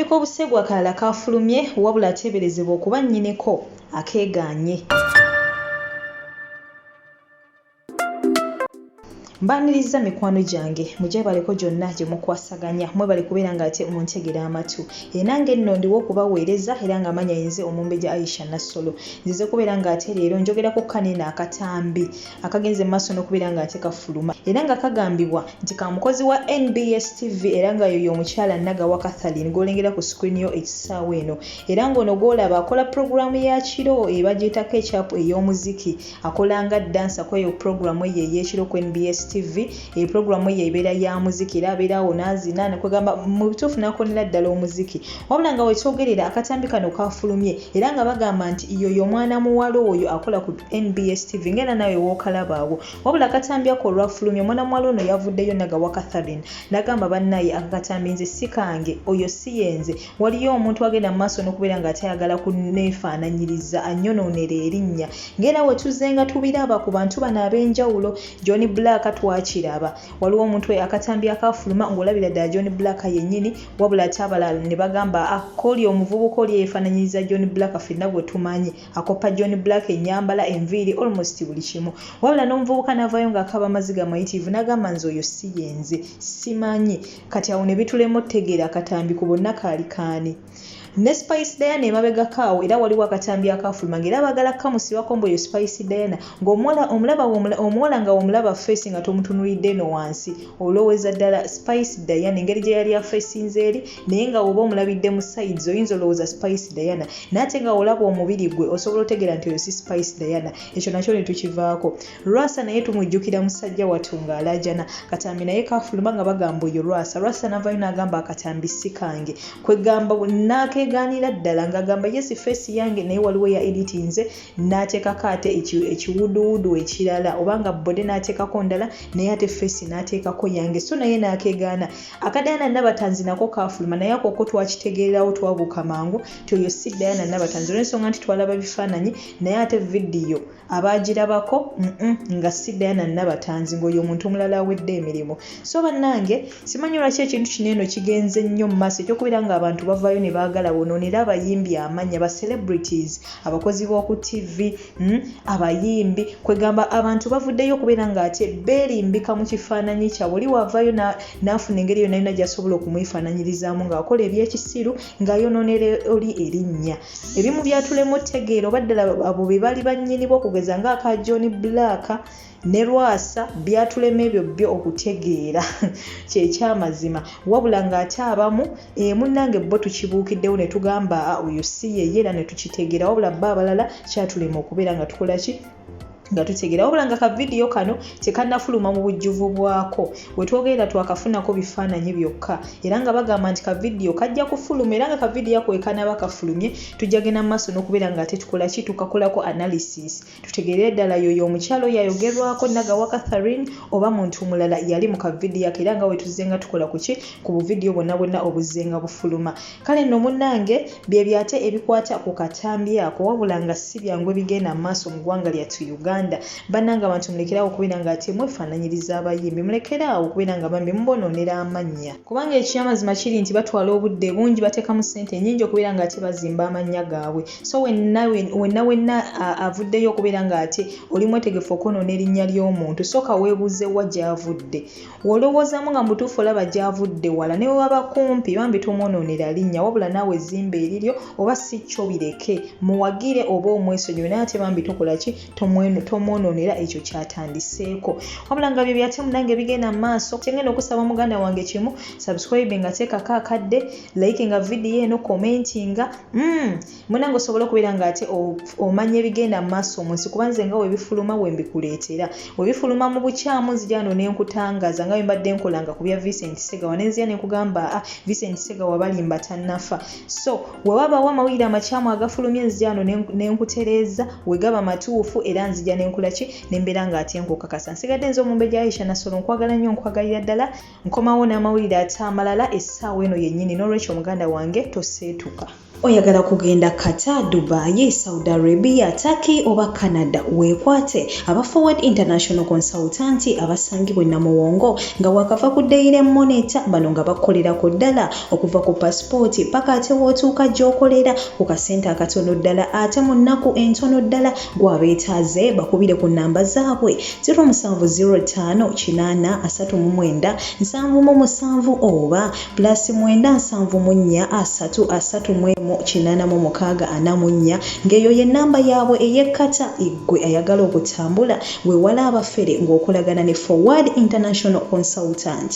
K'obuseegu akalala kaafulumye wabula ateeberezebwa okuba nnyineko akegaanye. Mbaniriza mikwano gyange mujebaleko gyonna gye mukwasaganya mwebale kubeera nga ate muntegera amatu enange nno ndiwo okubaweereza era nga amanya yenze Omumbejja Aisha Nassolo nzize kubeera nga ate leero njogerako kanene akatambi akagenze maaso n'okubeera nga ate kafuluma era nga kagambibwa nti ka mukozi wa NBS TV era nga yoyo omukyala Nagawa Catherine golengera ku screen yo ekisaawa eno era ng'ono gw'olaba akola programu ya kiro ebagiyitako ekyapu ey'omuziki akolanga dansa kweyo programu ye ey'ekiro ku NBS TV programu ye ebeera ya muziki era abeerawo n'azina ne kwegamba mu bituufu n'akonera ddala omuziki wabula nga wekyogerera akatambi kano kaafulumye era nga bagamba nti yoyo mwana muwala oyo akola ku NBS TV ngenda nawe wookalabaawo wabula akatambi ako olwafulumye omwana muwala ono yavuddeyo Nagawa Catherine n'agamba bannaye akatambi nze si kange oyo si yenze waliyo omuntu agenda mu maaso n'okubeera nga atayagala kunneefaananyiriza annyonoonera erinnya ngera we tuzenga tubiraba ku bantu bano ab'enjawulo John Black twakiraba waliwo omuntu akatambi akaafuluma ng'olabira ddala John Black yennyini wabula ate abalala ne bagamba akoli omuvubuka oli eyeefaananyiriza John Black ffenna gwe tumanyi akoppa John Black ennyambala enviiri almost buli kimu wabula n'omuvubuka n'avaayo ng'akaba amaziga mayitiivu n'agamba nze oyo si yenze simanyi kati awo ne bitulema ottegeera akatambi ku bonna kaali kaani ne Spice Diana emabegako awo era waliwo akatambi akaafuluma ng'era baagala kamusibako mbu oyo Spice Diana ng'omuwala nga omulaba face nga tomutunuulidde no wansi olowooza ddala Spice Diana engeri gye yali afeesinze eri naye nga oba omulabidde mu sides oyinza olowooza Spice Diana n'ate nga olaba omubiri gwe osobola otegeera nti oyo si Spice Diana ekyo nakyo ne tukivaako Rwasa naye tumujjukira musajja wattu ng'alaajana katambi naye kaafuluma nga bagamba oyo Rwasa n'avaayo n'agamba akatambi si kange kwegamba n'akegaanira ddala ng'agamba yes face yange naye waliwo ya editinze n'ateekako ate ekiwuduwudu ekirala obanga bode n'ateekako ndala naye ate face n'ateekako yange so naye n'akegaana akadayana Nabatanzi nako kaafuluma naye akoko twakitegeerawo twabuuka mangu ti oyo si Diana Nabatanzi olw'ensonga nti twalaba bifaananyi naye ate vidiyo abaagirabako nga si Diana Nabatanzi ng'oyo omuntu omulala awedde emirimu so bannange simanyi lwaki ekintu kino eno kigenze nnyo mu maaso ekyokubeera ng'abantu bavaayo ne baagala bonoonera abayimbi amanya ba celebrities abakozi b'oku TV abayimbi kwegamba abantu bavuddeyo okubeera ng'ate beerimbika mu kifaananyi kyabwe oli wavaayo n'afuna engeri yonna yonna gy'asobola okumwefaananyirizaamu ng'akola ebyekisiru ng'ayonoonera oli erinnya ebimu byatulema ottegeera oba ddala abo be baali bannyini b'okugeza ng'aka John Black ne Rwasa byatulema ebyo byo okutegeera kyekyamazima wabula ng'ate abamu munnange bo tukibuukiddewo ne tugamba oyo si yeye era ne tukitegeera wabula bba abalala kyatulema okubeera nga tukola ki nga tutegeera wabula nga kavidiyo kano tekannafuluma mu bujjuvu bwako wetwogerera twakafunako bifaananyi byokka era nga bagamba nti kavidiyo kajja kufuluma era nga kavidiyo ako ekanaba kafulumye tujja genda mu maaso n'okubeera nga ate tukola ki tukakolako analysis tutegeere ddala yoyo omukyalo yayogerwako Nagawa Catherine oba muntu mulala yali mu kavidiyo ako era nga wetuzenga tukola ku ki ku buvidiyo bwonna obuzenga bufuluma kale nno munnange bye byate ebikwata ku katambi ako wabula nga si byangu ebigenda mu maaso mu ggwanga lyattu Uganda bannanga abantu mulekerawo okubeera nga ate mwefaananyiriza abayimbi mulekerawo okubeera nga bambi mubonoonera amannya kubanga ekyamazima kiri nti batwala obudde bungi bateekamu ssente nnyingi okubeera nga ate bazimba amannya gaabwe so wenna avuddeyo okubeera nga ate oli mwetegefu okwonoona erinnya ly'omuntu sooka weebuuze wa gy'avudde olowoozamu nga mutuufu olaba gy'avudde wala ne waba kumpi bambi tomwonoonera linnya wabula naawe ezimba eriryo oba si kyo bireke muwagire oba omwesonyiwe naye ate bambi tokola ki tomwonoonera ekyo kyatandiseeko wabula nga bye byate munange bigenda mu maaso kyengenda okusaba muganda wange kimu subscribe nga teekako akadde like nga vidiyo eno commentinga munange osobola okubeera nga ate omanya ebigenda mu maaso omunsi kuba nze nga webifuluma wembikuleetera webifuluma mu bukyamu nzijano nenkutangaza nga wembadde nkolanga ku bya Vincent Segawa nenzija nenkugamba Vincent Segawa balimba tannafa so wewabawo amawulire amakyamu agafulumye nzijano nenkutereeza wegaba matuufu era nzija nenkula ki nembeera nga ate nkukakasa nsigadde nze Omumbejja Aisha Nassolo nkwagala nnyo nkwagalira ddala nkomawo n'amawulire ate amalala essaawa eno yennyini n'olwekyo muganda wange toseetuka oyagala kugenda Qatar, Dubai, Saudi Arabia, Turkey oba Canada weekwate aba Forward International Consultant abasangibwa e Namuwongo nga wakava ku Daily Monitor bano nga bakolera ku Ddala okuva ku passport paka ate wootuuka gy'okolera ku kasente akatono ddala ate mu nnaku entono ddala gw'abeetaaze bakubire ku nnamba zaabwe 07083937 oba +974338184 ng'eyo ye nnamba yaabwe ey'ekkata eggwe ayagala okutambula weewala abafere ng'okolagana ne Forward International Consultant.